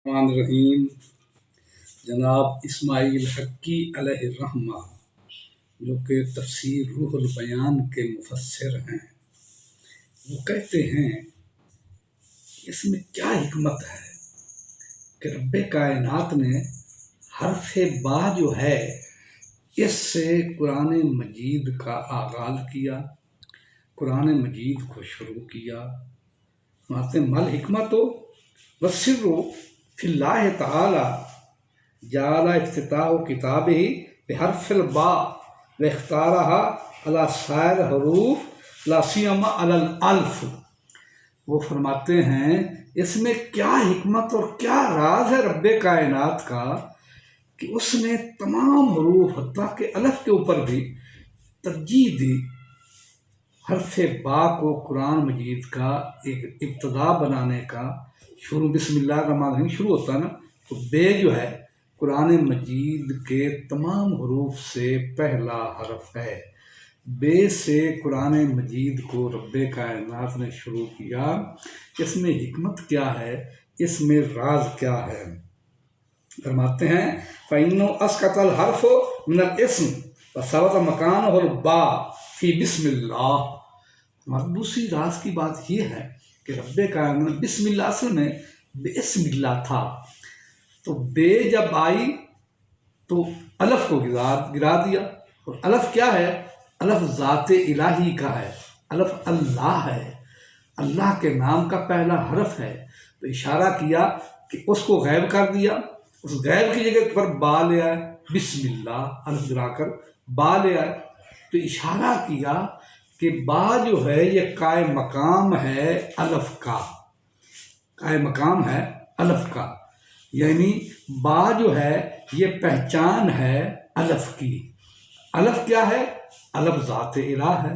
الرحمن الرحیم۔ جناب اسماعیل حقی علیہ الرحمہ جو کہ تفسیر روح البیان کے مفسر ہیں، وہ کہتے ہیں اس میں کیا حکمت ہے کہ رب کائنات نے حرف با جو ہے اس سے قرآن مجید کا آغاز کیا، قرآن مجید کو شروع کیا۔ ماتے مل حکمت و وسر فی اللہ تعالی جعل افتتاح کتابہ بحرف الباء و اختارہا علی سائر حروف لا سیما علی الالف۔ وہ فرماتے ہیں اس میں کیا حکمت اور کیا راز ہے رب کائنات کا کہ اس نے تمام حروف حتیٰ کہ الف کے اوپر بھی ترجیح دی۔ حرف با کو قرآن مجید کا ایک ابتدا بنانے کا شروع بسم اللہ الرحمن الرحیم شروع ہوتا ہے نا، تو بے جو ہے قرآن مجید کے تمام حروف سے پہلا حرف ہے۔ بے سے قرآن مجید کو رب کائنات نے شروع کیا۔ اس میں حکمت کیا ہے، اس میں راز کیا ہے؟ فرماتے ہیں فَإِنَّهُ أَسْقَطَ الْحَرْفُ مِنَ الْإِسْمِ وَثَبَتَ مَكَانُهُ الْبَاءُ فِي بسم اللہ۔ دوسری راز کی بات یہ ہے کہ رب کائنات بسم اللہ اصل میں بسم اللہ تھا، تو بے جب آئی تو الف کو گرا دیا، اور الف کیا ہے؟ الف ذات الہی کا ہے، الف اللہ ہے، اللہ کے نام کا پہلا حرف ہے۔ تو اشارہ کیا کہ اس کو غائب کر دیا، اس غائب کی جگہ پر با لے آئے، بسم اللہ الف گرا کر با لے آئے، تو اشارہ کیا کہ با جو ہے یہ قائم مقام ہے الف کا، قائم مقام ہے الف کا، یعنی با جو ہے یہ پہچان ہے الف کی۔ الف کیا ہے؟ الف ذات الہ ہے،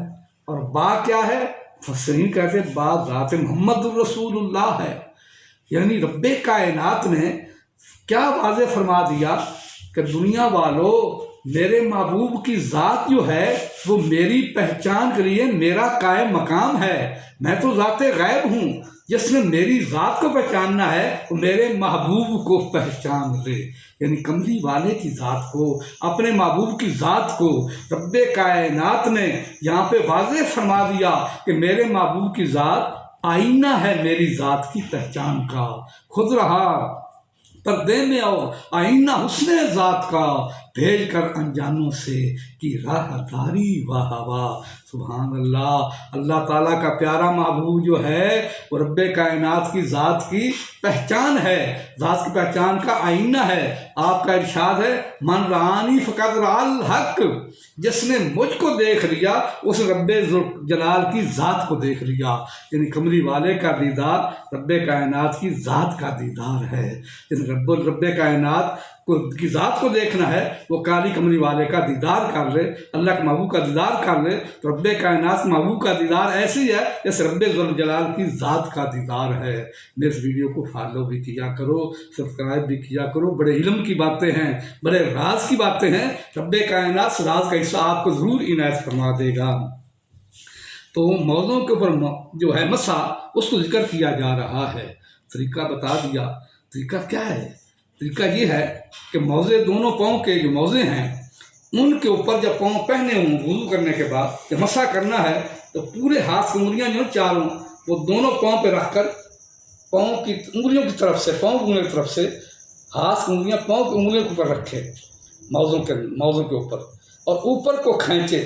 اور با کیا ہے؟ مفسرین کہتے ہیں با ذات محمد الرسول اللہ ہے۔ یعنی رب کائنات نے کیا واضح فرما دیا کہ دنیا والوں میرے محبوب کی ذات جو ہے وہ میری پہچان کے لیے میرا قائم مقام ہے۔ میں تو ذات غیب ہوں، جس نے میری ذات کو پہچاننا ہے وہ میرے محبوب کو پہچان لے۔ یعنی کملی والے کی ذات کو، اپنے محبوب کی ذات کو رب کائنات نے یہاں پہ واضح فرما دیا کہ میرے محبوب کی ذات آئینہ ہے میری ذات کی پہچان کا۔ خود رہا پردے میں اور آئینہ حسن ذات کا، بھیج کر انجانوں سے کی راہ داری واہ واہ۔ سبحان اللہ۔ اللہ تعالیٰ کا پیارا محبوب جو ہے وہ رب کائنات کی ذات کی پہچان ہے، ذات کی پہچان کا آئینہ ہے۔ آپ کا ارشاد ہے من رآنی فقد رأى الحق، جس نے مجھ کو دیکھ لیا اس رب جلال کی ذات کو دیکھ لیا۔ یعنی کملی والے کا دیدار رب کائنات کی ذات کا دیدار ہے۔ رب کائنات کی ذات کو دیکھنا ہے، وہ کالی کملی والے کا دیدار کر لے، اللہ کے محبوب کا دیدار کر لے، تو رب کائنات محبوب کا دیدار ایسی ہے جیسے رب جلال کی ذات کا دیدار ہے۔ میرے اس ویڈیو کو فالو بھی کیا کرو، سبسکرائب بھی کیا کرو، بڑے علم کی باتیں ہیں، بڑے راز کی باتیں ہیں، رب کائنات راز کا حصہ آپ کو ضرور عنایت فرما دے گا۔ تو موضوع کے اوپر جو ہے مسح اس کو ذکر کیا جا رہا ہے، طریقہ بتا دیا۔ طریقہ کیا ہے؟ طریقہ یہ ہے کہ موزے دونوں پاؤں کے جو موزے ہیں ان کے اوپر جب پاؤں پہنے ہوں وضو کرنے کے بعد جب مسح کرنا ہے تو پورے ہاتھ کی انگلیاں جو چاروں وہ دونوں پاؤں پہ رکھ کر پاؤں کی انگلیوں کی طرف سے، پاؤں کی انگلیوں کی طرف سے ہاتھ کی انگلیاں پاؤں کی انگلیوں کے اوپر رکھے، موزوں کے اوپر، اور اوپر کو کھینچے،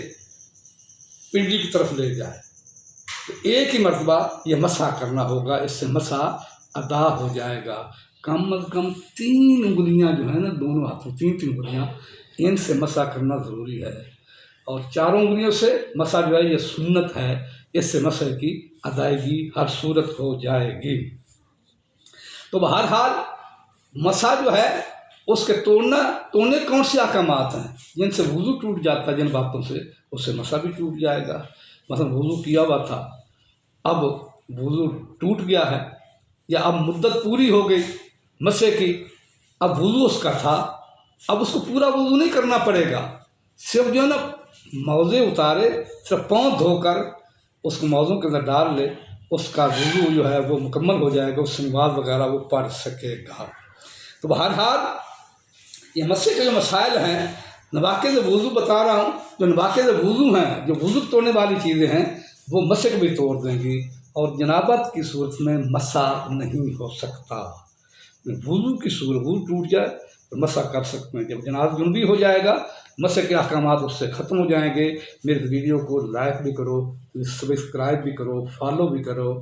پنڈلی کی طرف لے جائے۔ تو ایک ہی مرتبہ یہ مسح کرنا ہوگا، اس سے مسح ادا ہو جائے گا۔ کم از کم 3 انگلیاں جو ہیں نا، دونوں ہاتھوں 3 انگلیاں، ان سے مسح کرنا ضروری ہے، اور 4 انگلیوں سے مسح جو ہے یہ سنت ہے، اس سے مسح کی ادائیگی ہر صورت ہو جائے گی۔ تو بہرحال مسح جو ہے اس کے توڑنے کون سی احکامات ہیں جن سے وضو ٹوٹ جاتا ہے، جن باتوں سے اس سے مسح بھی ٹوٹ جائے گا۔ مثلا وضو کیا ہوا تھا، اب وضو ٹوٹ گیا ہے، یا اب مدت پوری ہو گئی مسح کی، اب وضو اس کا تھا، اب اس کو پورا وضو نہیں کرنا پڑے گا، صرف جو ہے نا موزے اتارے، صرف پاؤں دھو کر اس کو موزوں کے اندر ڈال لے، اس کا وضو جو ہے وہ مکمل ہو جائے گا، اس سے نماز وغیرہ وہ پڑھ سکے گا۔ تو بہرحال یہ مسئلے کے جو مسائل ہیں، نواقض وضو بتا رہا ہوں، جو نواقض وضو ہیں، جو وضو توڑنے والی چیزیں ہیں، وہ مسح کو بھی توڑ دیں گی، اور جنابت کی صورت میں مسح نہیں ہو سکتا۔ وضو کی صورت وضو ٹوٹ جائے تو مسح کر سکتے ہیں، جب جنابت جنبی ہو جائے گا مسح کے احکامات اس سے ختم ہو جائیں گے۔ میرے ویڈیو کو لائک بھی کرو، سبسکرائب بھی کرو، فالو بھی کرو۔